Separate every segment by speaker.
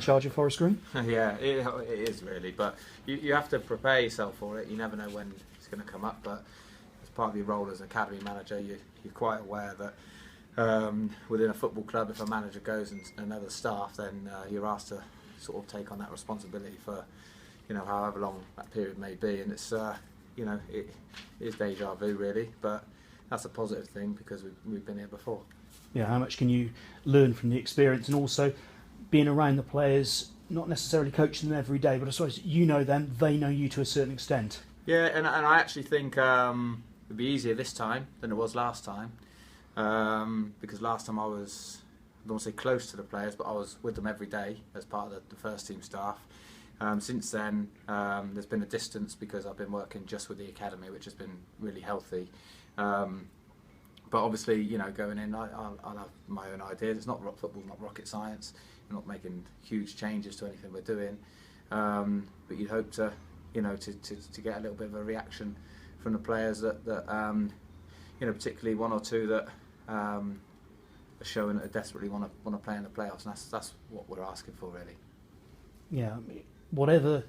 Speaker 1: charge of Forest Green?
Speaker 2: Yeah, it is really, but you have to prepare yourself for it. You never know when it's going to come up, but as part of your role as academy manager, you're quite aware that within a football club, if a manager goes and other staff, then you're asked to sort of take on that responsibility for, however long that period may be, and it's it is deja vu really, but that's a positive thing because we've been here before.
Speaker 1: Yeah, how much can you learn from the experience, and also being around the players, not necessarily coaching them every day, but I suppose you know them, they know you to a certain extent.
Speaker 2: Yeah, and I actually think it'd be easier this time than it was last time, because last time I don't want to say close to the players, but I was with them every day as part of the first team staff. Since then, there's been a distance because I've been working just with the academy, which has been really healthy. But obviously, going in, I'll have my own ideas. It's not football's not rocket science. We're not making huge changes to anything we're doing. But you'd hope to get a little bit of a reaction from the players that particularly one or two that are showing that they desperately want to play in the playoffs, and that's what we're asking for really.
Speaker 1: Yeah, whatever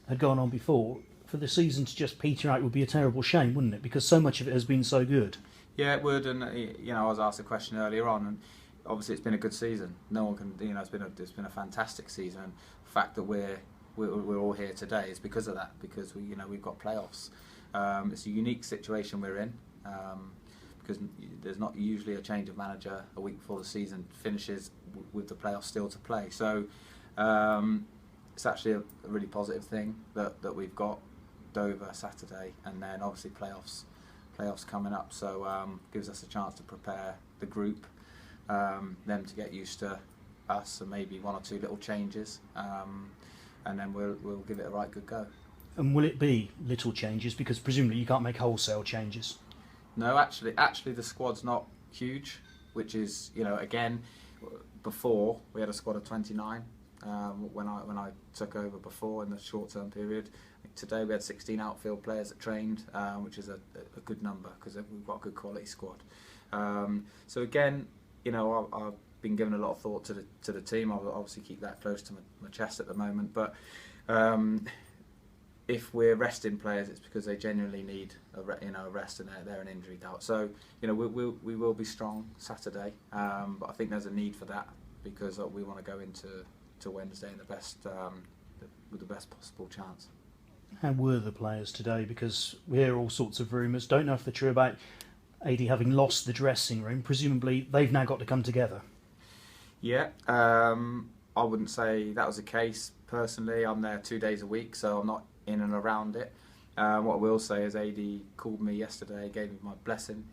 Speaker 1: had gone on before, for the season to just peter out would be a terrible shame, wouldn't it? Because so much of it has been so good.
Speaker 2: Yeah, it would, and I was asked a question earlier on, and obviously it's been a good season. No one can, it's been a fantastic season. And the fact that we're all here today is because of that, because we've got playoffs. It's a unique situation we're in, because there's not usually a change of manager a week before the season finishes with the playoffs still to play. So it's actually a really positive thing that we've got Dover Saturday, and then obviously playoffs coming up. So gives us a chance to prepare the group, them to get used to us, and maybe one or two little changes, and then we'll give it a right good go.
Speaker 1: And will it be little changes? Because presumably you can't make wholesale changes.
Speaker 2: No, actually the squad's not huge, which is, again, before we had a squad of 29 when I took over before in the short-term period. Today we had 16 outfield players that trained, which is a good number because we've got a good quality squad. So again, I've been giving a lot of thought to the team. I'll obviously keep that close to my chest at the moment, but if we're resting players, it's because they genuinely need a rest, and they're an injury doubt. So we will be strong Saturday, but I think there's a need for that because we want to go into Wednesday in with the best possible chance.
Speaker 1: How were the players today? Because we hear all sorts of rumours. Don't know if they're true about AD having lost the dressing room. Presumably they've now got to come together. Yeah,
Speaker 2: I wouldn't say that was the case. Personally, I'm there 2 days a week, so I'm not in and around it. What I will say is AD called me yesterday, gave me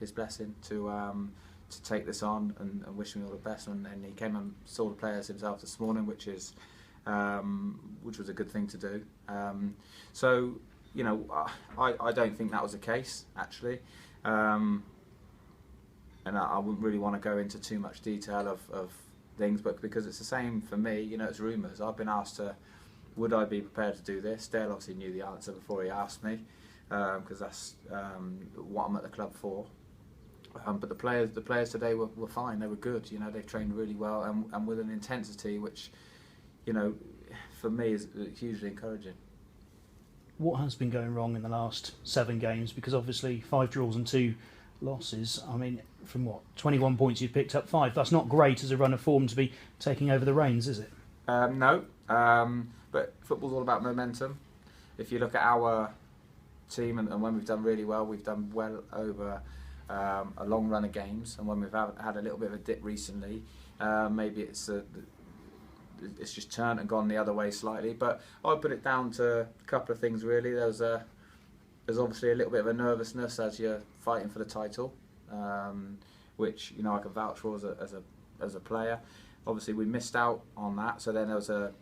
Speaker 2: his blessing to take this on and wish me all the best. And he came and saw the players himself this morning, which was a good thing to do. So I don't think that was the case actually, and I wouldn't really want to go into too much detail of things, but because it's the same for me, it's rumours. I've been asked would I be prepared to do this? Dale obviously knew the answer before he asked me, because that's what I'm at the club for. But the players today were fine. They were good. They trained really well and with an intensity which, for me is hugely encouraging.
Speaker 1: What has been going wrong in the last 7 games? Because obviously 5 draws and 2 losses. I mean, from 21 points you've picked up 5. That's not great as a run of form to be taking over the reins, is it?
Speaker 2: No. But football's all about momentum. If you look at our team and when we've done really well, we've done well over a long run of games, and when we've had a little bit of a dip recently, maybe it's just turned and gone the other way slightly. But I'd put it down to a couple of things really. There's obviously a little bit of a nervousness as you're fighting for the title, which I can vouch for as a player. Obviously we missed out on that, so then there was a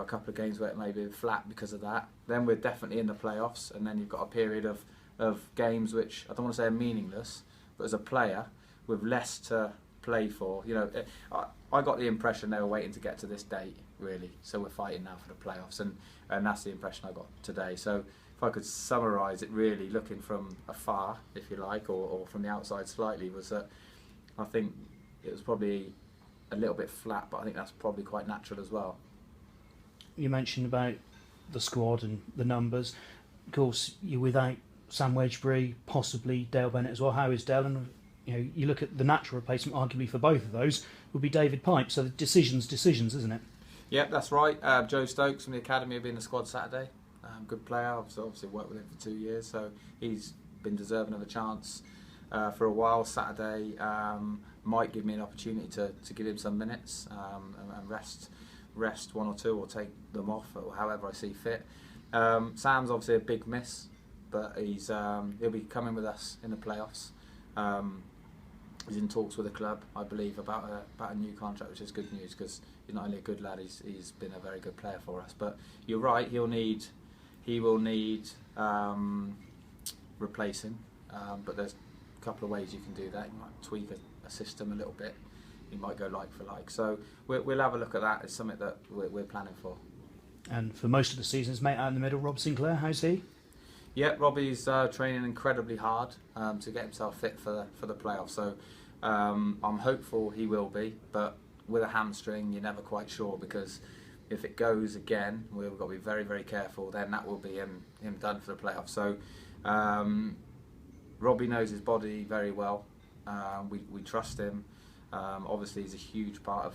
Speaker 2: couple of games where it may be flat because of that. Then we're definitely in the playoffs, and then you've got a period of games which I don't want to say are meaningless, but as a player with less to play for, I got the impression they were waiting to get to this date really. So we're fighting now for the playoffs, and that's the impression I got today. So if I could summarise it really, looking from afar, if you like, or from the outside slightly, was that I think it was probably a little bit flat, but I think that's probably quite natural as well.
Speaker 1: you mentioned about the squad and the numbers. Of course, you're without Sam Wedgbury, possibly Dale Bennett as well. How is Dale? And you look at the natural replacement, arguably for both of those, would be David Pipe. So the decisions, isn't it?
Speaker 2: Yep, that's right. Joe Stokes from the academy will be in the squad Saturday. Good player. I've obviously worked with him for 2 years, so he's been deserving of a chance for a while. Saturday might give me an opportunity to give him some minutes and rest one or two, or take them off, or however I see fit. Sam's obviously a big miss, but he'll be coming with us in the playoffs. He's in talks with the club, I believe, about a new contract, which is good news, because he's not only a good lad, he's been a very good player for us. But you're right, he will need replacing. But there's a couple of ways you can do that. You might tweak a system a little bit. You might go like for like. So we'll have a look at that. It's something that we're planning for. And
Speaker 1: for most of the season, his mate out in the middle, Rob Sinclair, how's he?
Speaker 2: Yeah, Robbie's training incredibly hard to get himself fit for the playoffs. So I'm hopeful he will be, but with a hamstring, you're never quite sure, because if it goes again, we've got to be very, very careful. Then that will be him done for the playoffs. So Robbie knows his body very well. We trust him. Obviously, he's a huge part of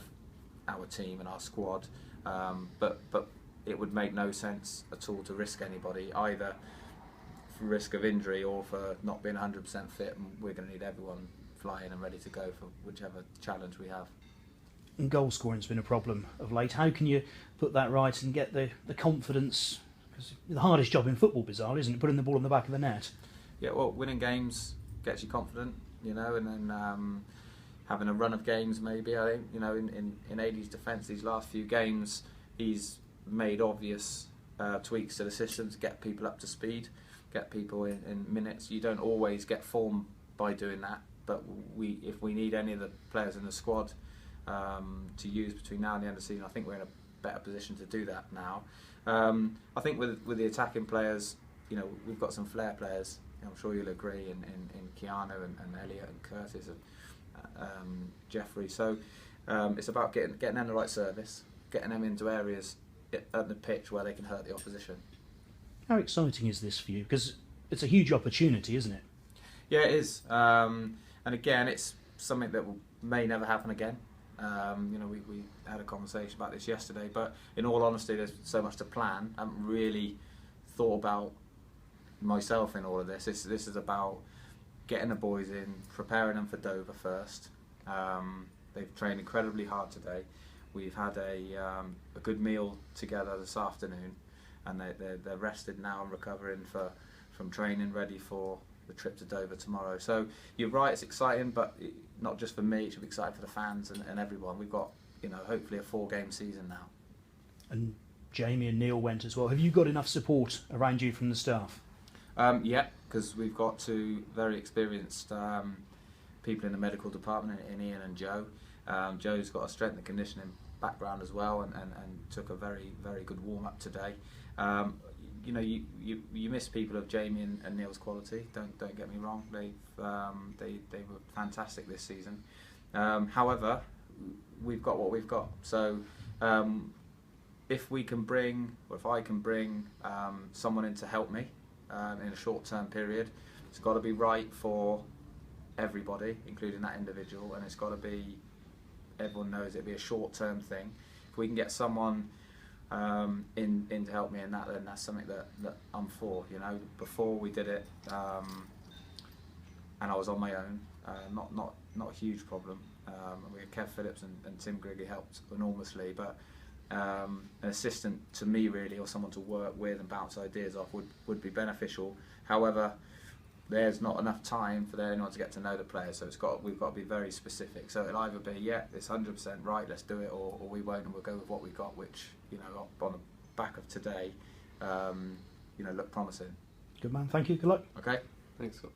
Speaker 2: our team and our squad. But it would make no sense at all to risk anybody, either for risk of injury or for not being 100% fit. And we're going to need everyone flying and ready to go for whichever challenge we have.
Speaker 1: And goal scoring's been a problem of late. How can you put that right and get the confidence? Because the hardest job in football, bizarre, isn't it? Putting the ball in the back of the net.
Speaker 2: Yeah, well, winning games gets you confident, and then having a run of games, maybe. I think, in Ailey's defence, these last few games, he's made obvious tweaks to the system to get people up to speed, get people in minutes. You don't always get form by doing that, but if we need any of the players in the squad to use between now and the end of the season, I think we're in a better position to do that now. I think with the attacking players, we've got some flair players. I'm sure you'll agree in Keanu and Elliot and Curtis and Jeffrey. So it's about getting them the right service, getting them into areas at the pitch where they can hurt the opposition.
Speaker 1: How exciting is this for you? Because it's a huge opportunity, isn't it?
Speaker 2: Yeah, it is. And again, it's something that may never happen again. We had a conversation about this yesterday, but in all honesty, there's so much to plan. I haven't really thought about myself in all of this. This is about getting the boys in, preparing them for Dover first. They've trained incredibly hard today. We've had a good meal together this afternoon, and they're rested now and recovering from training, ready for the trip to Dover tomorrow. So you're right, it's exciting, but not just for me, it should be exciting for the fans and everyone. We've got hopefully a 4-game season now.
Speaker 1: And Jamie and Neil went as well. Have you got enough support around you from the staff?
Speaker 2: Yeah, because we've got 2 very experienced people in the medical department, in Ian and Joe. Joe's got a strength and conditioning background as well, and took a very, very good warm-up today. You miss people of Jamie and Neil's quality. Don't get me wrong. They were fantastic this season. However, we've got what we've got. So if I can bring someone in to help me in a short-term period, it's got to be right for everybody, including that individual, and it's got to be, everyone knows it'll be a short-term thing. If we can get someone in to help me in that, then that's something that I'm for. Before we did it, and I was on my own, not a huge problem. We had Kev Phillips and Tim Griggy helped enormously, but an assistant to me really, or someone to work with and bounce ideas off would be beneficial. However, there's not enough time for anyone to get to know the players, so we've got to be very specific. So it'll either be, yeah, it's 100% right, let's do it, or we won't, and we'll go with what we've got, which, on the back of today, look promising.
Speaker 1: Good man, thank you, good luck.
Speaker 2: Okay.
Speaker 3: Thanks, Scott.